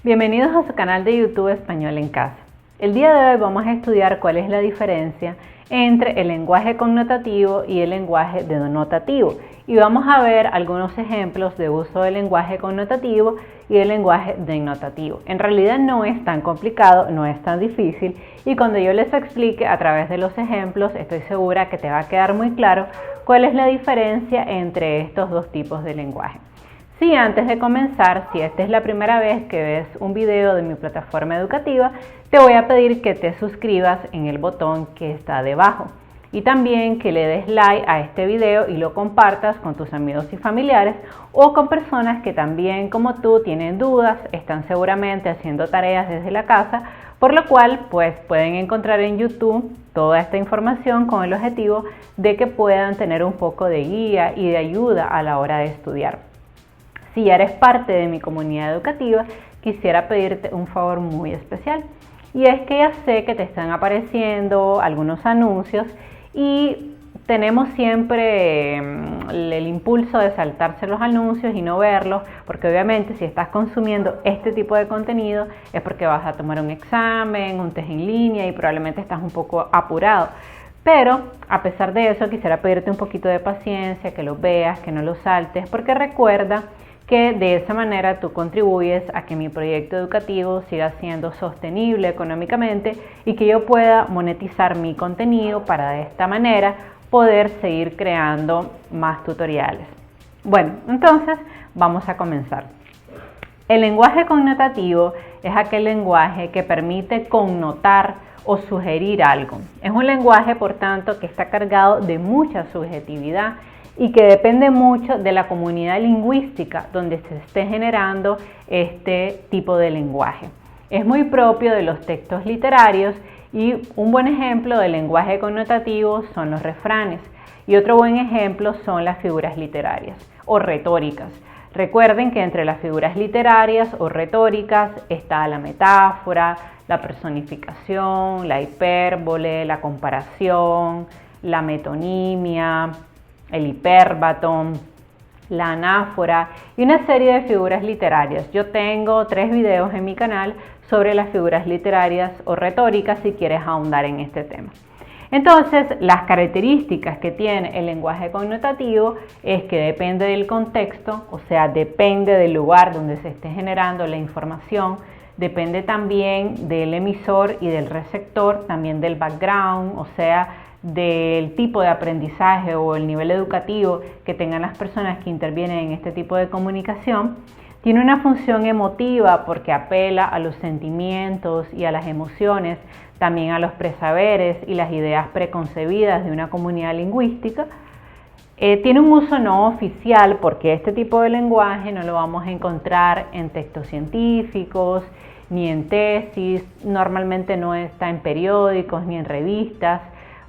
Bienvenidos a su canal de YouTube Español en Casa. El día de hoy vamos a estudiar cuál es la diferencia entre el lenguaje connotativo y el lenguaje denotativo. Y vamos a ver algunos ejemplos de uso del lenguaje connotativo y del lenguaje denotativo. En realidad no es tan complicado, no es tan difícil, y cuando yo les explique a través de los ejemplos, estoy segura que te va a quedar muy claro cuál es la diferencia entre estos dos tipos de lenguaje. Sí, antes de comenzar, si esta es la primera vez que ves un video de mi plataforma educativa, te voy a pedir que te suscribas en el botón que está debajo y también que le des like a este video y lo compartas con tus amigos y familiares o con personas que también como tú tienen dudas, están seguramente haciendo tareas desde la casa, por lo cual pues pueden encontrar en YouTube toda esta información con el objetivo de que puedan tener un poco de guía y de ayuda a la hora de estudiar. Si ya eres parte de mi comunidad educativa, quisiera pedirte un favor muy especial. Y es que ya sé que te están apareciendo algunos anuncios y tenemos siempre el impulso de saltarse los anuncios y no verlos, porque obviamente si estás consumiendo este tipo de contenido es porque vas a tomar un examen, un test en línea y probablemente estás un poco apurado. Pero a pesar de eso quisiera pedirte un poquito de paciencia, que lo veas, que no lo saltes, porque recuerda que de esa manera tú contribuyes a que mi proyecto educativo siga siendo sostenible económicamente y que yo pueda monetizar mi contenido para de esta manera poder seguir creando más tutoriales. Bueno, entonces vamos a comenzar. El lenguaje connotativo es aquel lenguaje que permite connotar o sugerir algo. Es un lenguaje, por tanto, que está cargado de mucha subjetividad y que depende mucho de la comunidad lingüística donde se esté generando este tipo de lenguaje. Es muy propio de los textos literarios y un buen ejemplo del lenguaje connotativo son los refranes y otro buen ejemplo son las figuras literarias o retóricas. Recuerden que entre las figuras literarias o retóricas está la metáfora, la personificación, la hipérbole, la comparación, la metonimia, el hipérbato, la anáfora y una serie de figuras literarias. Yo tengo 3 videos en mi canal sobre las figuras literarias o retóricas si quieres ahondar en este tema. Entonces, las características que tiene el lenguaje connotativo es que depende del contexto, o sea, depende del lugar donde se esté generando la información, depende también del emisor y del receptor, también del background, o sea, del tipo de aprendizaje o el nivel educativo que tengan las personas que intervienen en este tipo de comunicación. Tiene una función emotiva porque apela a los sentimientos y a las emociones, también a los presaberes y las ideas preconcebidas de una comunidad lingüística. Tiene un uso no oficial porque este tipo de lenguaje no lo vamos a encontrar en textos científicos ni en tesis, normalmente no está en periódicos ni en revistas,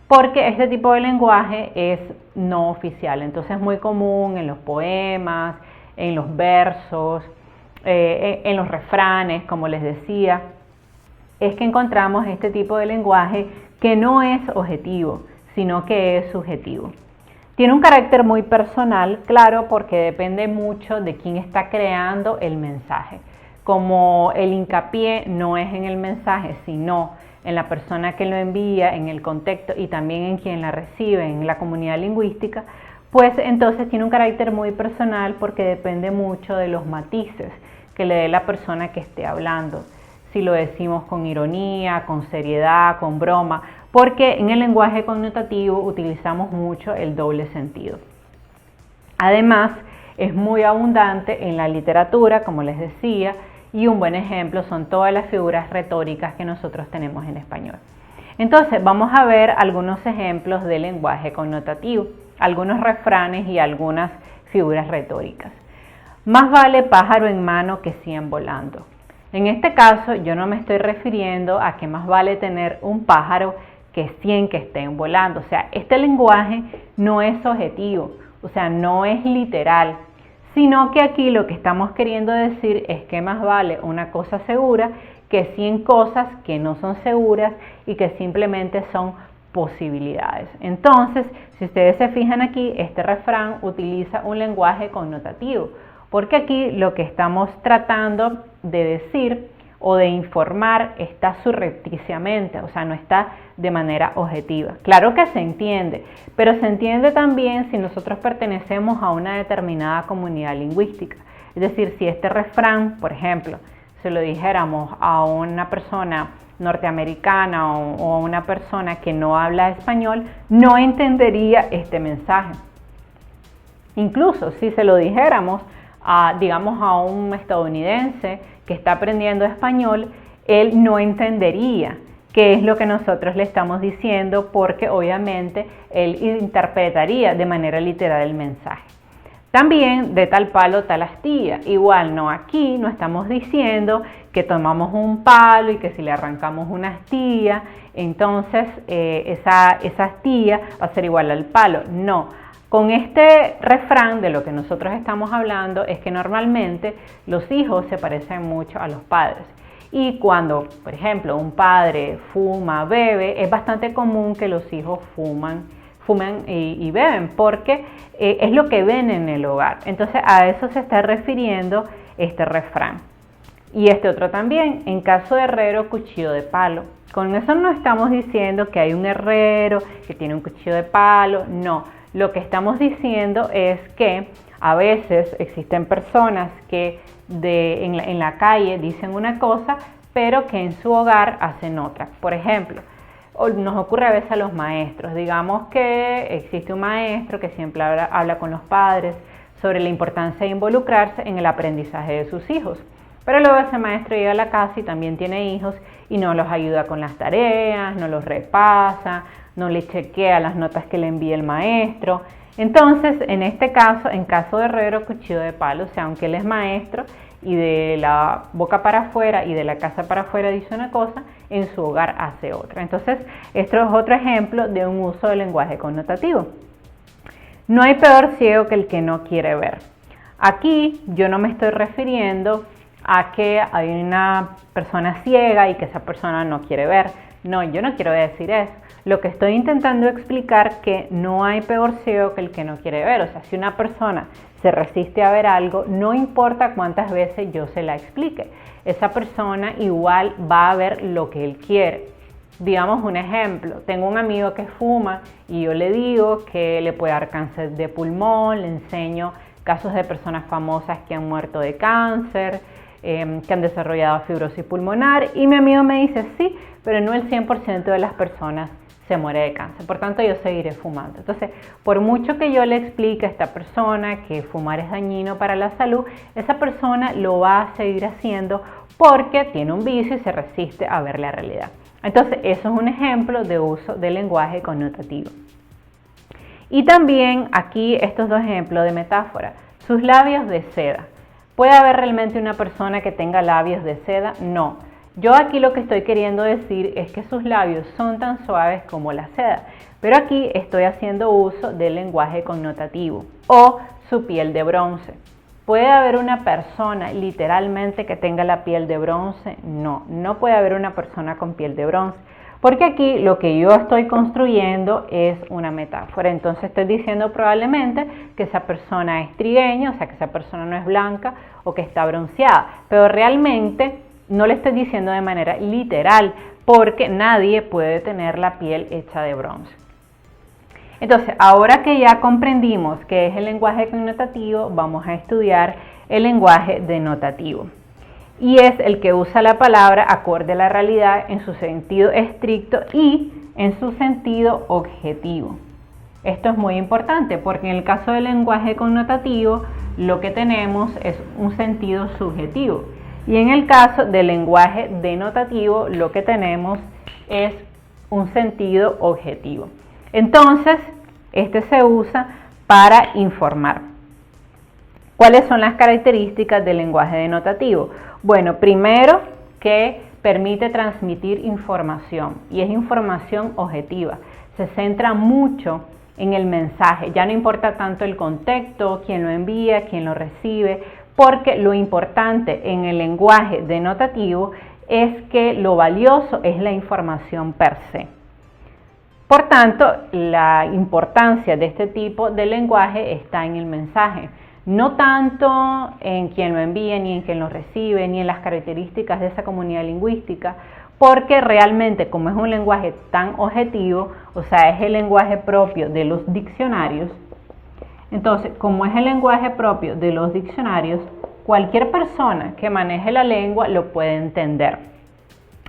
porque este tipo de lenguaje es no oficial, entonces es muy común en los poemas, en los versos, en los refranes, como les decía, es que encontramos este tipo de lenguaje que no es objetivo, sino que es subjetivo. Tiene un carácter muy personal, claro, porque depende mucho de quién está creando el mensaje. Como el hincapié no es en el mensaje, sino en la persona que lo envía, en el contexto y también en quien la recibe, en la comunidad lingüística, pues entonces tiene un carácter muy personal porque depende mucho de los matices que le dé la persona que esté hablando. Si lo decimos con ironía, con seriedad, con broma, porque en el lenguaje connotativo utilizamos mucho el doble sentido. Además, es muy abundante en la literatura, como les decía, y un buen ejemplo son todas las figuras retóricas que nosotros tenemos en español. Entonces, vamos a ver algunos ejemplos de lenguaje connotativo, algunos refranes y algunas figuras retóricas. Más vale pájaro en mano que 100 volando. En este caso, yo no me estoy refiriendo a que más vale tener un pájaro que 100 que estén volando. O sea, este lenguaje no es objetivo, o sea, no es literal, sino que aquí lo que estamos queriendo decir es que más vale una cosa segura que 100 cosas que no son seguras y que simplemente son posibilidades. Entonces, si ustedes se fijan aquí, este refrán utiliza un lenguaje connotativo, porque aquí lo que estamos tratando de decir o de informar está surrepticiamente, o sea, no está de manera objetiva. Claro que se entiende, pero se entiende también si nosotros pertenecemos a una determinada comunidad lingüística. Es decir, si este refrán, por ejemplo, se lo dijéramos a una persona norteamericana o a una persona que no habla español, no entendería este mensaje. Incluso si se lo dijéramos digamos a un estadounidense que está aprendiendo español, él no entendería qué es lo que nosotros le estamos diciendo, porque obviamente él interpretaría de manera literal el mensaje. También de tal palo tal astilla. Igual no, aquí no estamos diciendo que tomamos un palo y que si le arrancamos una astilla, entonces esa astilla va a ser igual al palo. No. Con este refrán de lo que nosotros estamos hablando es que normalmente los hijos se parecen mucho a los padres. Y cuando, por ejemplo, un padre fuma, bebe, es bastante común que los hijos fuman y beben, porque es lo que ven en el hogar. Entonces a eso se está refiriendo este refrán. Y este otro también, en caso de herrero, cuchillo de palo. Con eso no estamos diciendo que hay un herrero que tiene un cuchillo de palo, no. Lo que estamos diciendo es que a veces existen personas que en la calle dicen una cosa, pero que en su hogar hacen otra. Por ejemplo, nos ocurre a veces a los maestros. Digamos que existe un maestro que siempre habla con los padres sobre la importancia de involucrarse en el aprendizaje de sus hijos. Pero luego ese maestro llega a la casa y también tiene hijos y no los ayuda con las tareas, no los repasa, no le chequea las notas que le envía el maestro. Entonces, en este caso, en caso de herrero, cuchillo de palo, o sea, aunque él es maestro y de la boca para afuera y de la casa para afuera dice una cosa, en su hogar hace otra. Entonces, esto es otro ejemplo de un uso del lenguaje connotativo. No hay peor ciego que el que no quiere ver. Aquí yo no me estoy refiriendo a que hay una persona ciega y que esa persona no quiere ver. No, yo no quiero decir eso. Lo que estoy intentando explicar que no hay peor ciego que el que no quiere ver. O sea, si una persona se resiste a ver algo, no importa cuántas veces yo se la explique, esa persona igual va a ver lo que él quiere. Digamos un ejemplo, tengo un amigo que fuma y yo le digo que le puede dar cáncer de pulmón, le enseño casos de personas famosas que han muerto de cáncer, que han desarrollado fibrosis pulmonar, y mi amigo me dice sí, pero no el 100% de las personas se muere de cáncer, por tanto yo seguiré fumando. Entonces, por mucho que yo le explique a esta persona que fumar es dañino para la salud, esa persona lo va a seguir haciendo porque tiene un vicio y se resiste a ver la realidad. Entonces, eso es un ejemplo de uso del lenguaje connotativo. Y también aquí estos dos ejemplos de metáfora. Sus labios de seda. ¿Puede haber realmente una persona que tenga labios de seda? No. Yo aquí lo que estoy queriendo decir es que sus labios son tan suaves como la seda. Pero aquí estoy haciendo uso del lenguaje connotativo. O su piel de bronce. ¿Puede haber una persona literalmente que tenga la piel de bronce? No, no puede haber una persona con piel de bronce. Porque aquí lo que yo estoy construyendo es una metáfora. Entonces estoy diciendo probablemente que esa persona es trigueña, o sea que esa persona no es blanca o que está bronceada. Pero realmente no le estoy diciendo de manera literal, porque nadie puede tener la piel hecha de bronce. Entonces, ahora que ya comprendimos qué es el lenguaje connotativo, vamos a estudiar el lenguaje denotativo. Y es el que usa la palabra acorde a la realidad en su sentido estricto y en su sentido objetivo. Esto es muy importante porque en el caso del lenguaje connotativo lo que tenemos es un sentido subjetivo. Y en el caso del lenguaje denotativo lo que tenemos es un sentido objetivo. Entonces, este se usa para informar. ¿Cuáles son las características del lenguaje denotativo? Bueno, primero que permite transmitir información y es información objetiva. Se centra mucho en el mensaje, ya no importa tanto el contexto, quién lo envía, quién lo recibe, porque lo importante en el lenguaje denotativo es que lo valioso es la información per se. Por tanto, la importancia de este tipo de lenguaje está en el mensaje. No tanto en quien lo envía, ni en quien lo recibe, ni en las características de esa comunidad lingüística, porque realmente como es un lenguaje tan objetivo, o sea, es el lenguaje propio de los diccionarios, entonces como es el lenguaje propio de los diccionarios, cualquier persona que maneje la lengua lo puede entender.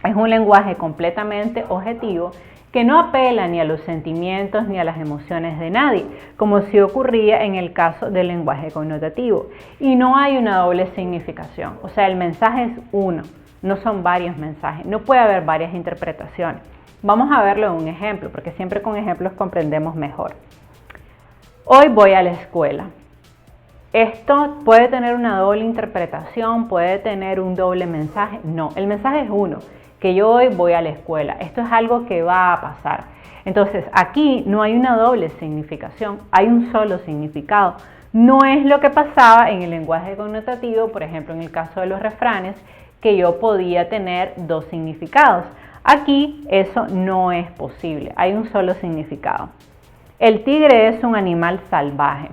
Es un lenguaje completamente objetivo que no apela ni a los sentimientos ni a las emociones de nadie, como si ocurría en el caso del lenguaje connotativo. Y no hay una doble significación, o sea, el mensaje es uno, no son varios mensajes, no puede haber varias interpretaciones. Vamos a verlo en un ejemplo, porque siempre con ejemplos comprendemos mejor. Hoy voy a la escuela. Esto puede tener una doble interpretación, puede tener un doble mensaje. No, el mensaje es uno, que yo hoy voy a la escuela. Esto es algo que va a pasar. Entonces, aquí no hay una doble significación, hay un solo significado. No es lo que pasaba en el lenguaje connotativo, por ejemplo, en el caso de los refranes, que yo podía tener dos significados. Aquí eso no es posible, hay un solo significado. El tigre es un animal salvaje.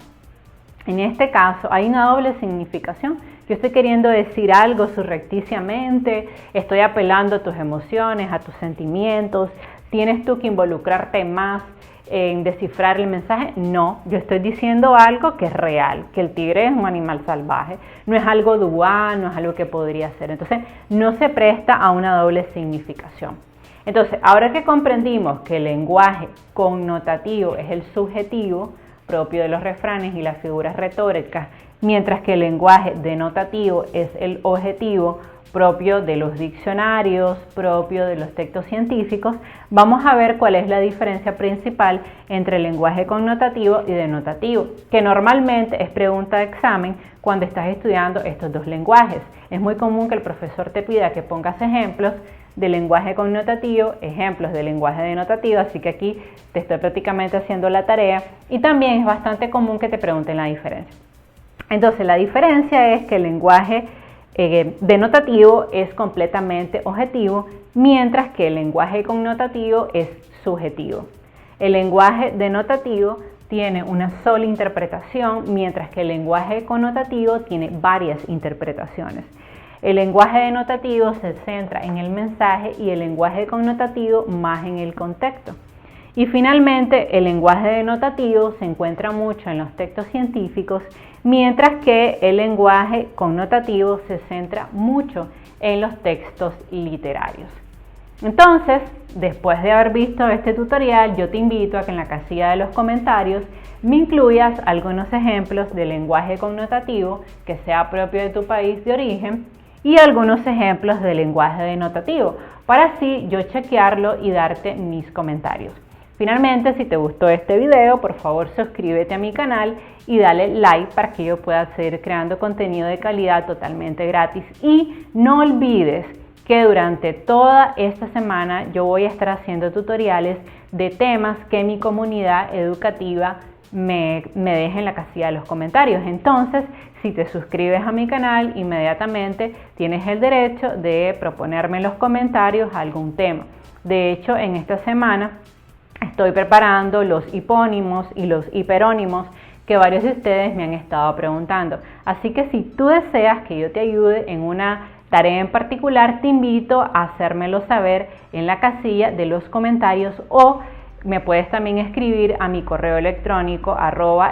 En este caso hay una doble significación. Yo estoy queriendo decir algo surrepticiamente, estoy apelando a tus emociones, a tus sentimientos. ¿Tienes tú que involucrarte más en descifrar el mensaje? No, yo estoy diciendo algo que es real, que el tigre es un animal salvaje. No es algo dual, no es algo que podría ser. Entonces, no se presta a una doble significación. Entonces, ahora que comprendimos que el lenguaje connotativo es el subjetivo propio de los refranes y las figuras retóricas, mientras que el lenguaje denotativo es el objetivo propio de los diccionarios, propio de los textos científicos, vamos a ver cuál es la diferencia principal entre el lenguaje connotativo y denotativo, que normalmente es pregunta de examen cuando estás estudiando estos dos lenguajes. Es muy común que el profesor te pida que pongas ejemplos de lenguaje connotativo, ejemplos de lenguaje denotativo, así que aquí te estoy prácticamente haciendo la tarea, y también es bastante común que te pregunten la diferencia. Entonces, la diferencia es que el lenguaje denotativo es completamente objetivo, mientras que el lenguaje connotativo es subjetivo. El lenguaje denotativo tiene una sola interpretación, mientras que el lenguaje connotativo tiene varias interpretaciones. El lenguaje denotativo se centra en el mensaje y el lenguaje connotativo más en el contexto. Y finalmente, el lenguaje denotativo se encuentra mucho en los textos científicos, mientras que el lenguaje connotativo se centra mucho en los textos literarios. Entonces, después de haber visto este tutorial, yo te invito a que en la casilla de los comentarios me incluyas algunos ejemplos de lenguaje connotativo que sea propio de tu país de origen y algunos ejemplos de lenguaje denotativo, para así yo chequearlo y darte mis comentarios. Finalmente, si te gustó este video, por favor suscríbete a mi canal y dale like para que yo pueda seguir creando contenido de calidad totalmente gratis. Y no olvides que durante toda esta semana yo voy a estar haciendo tutoriales de temas que mi comunidad educativa me deje en la casilla de los comentarios. Entonces, si te suscribes a mi canal, inmediatamente tienes el derecho de proponerme en los comentarios algún tema. De hecho, en esta semana estoy preparando los hipónimos y los hiperónimos que varios de ustedes me han estado preguntando. Así que si tú deseas que yo te ayude en una tarea en particular, te invito a hacérmelo saber en la casilla de los comentarios, o me puedes también escribir a mi correo electrónico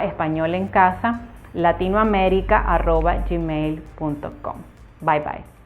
@españolencasa latinoamerica@gmail.com. Bye bye.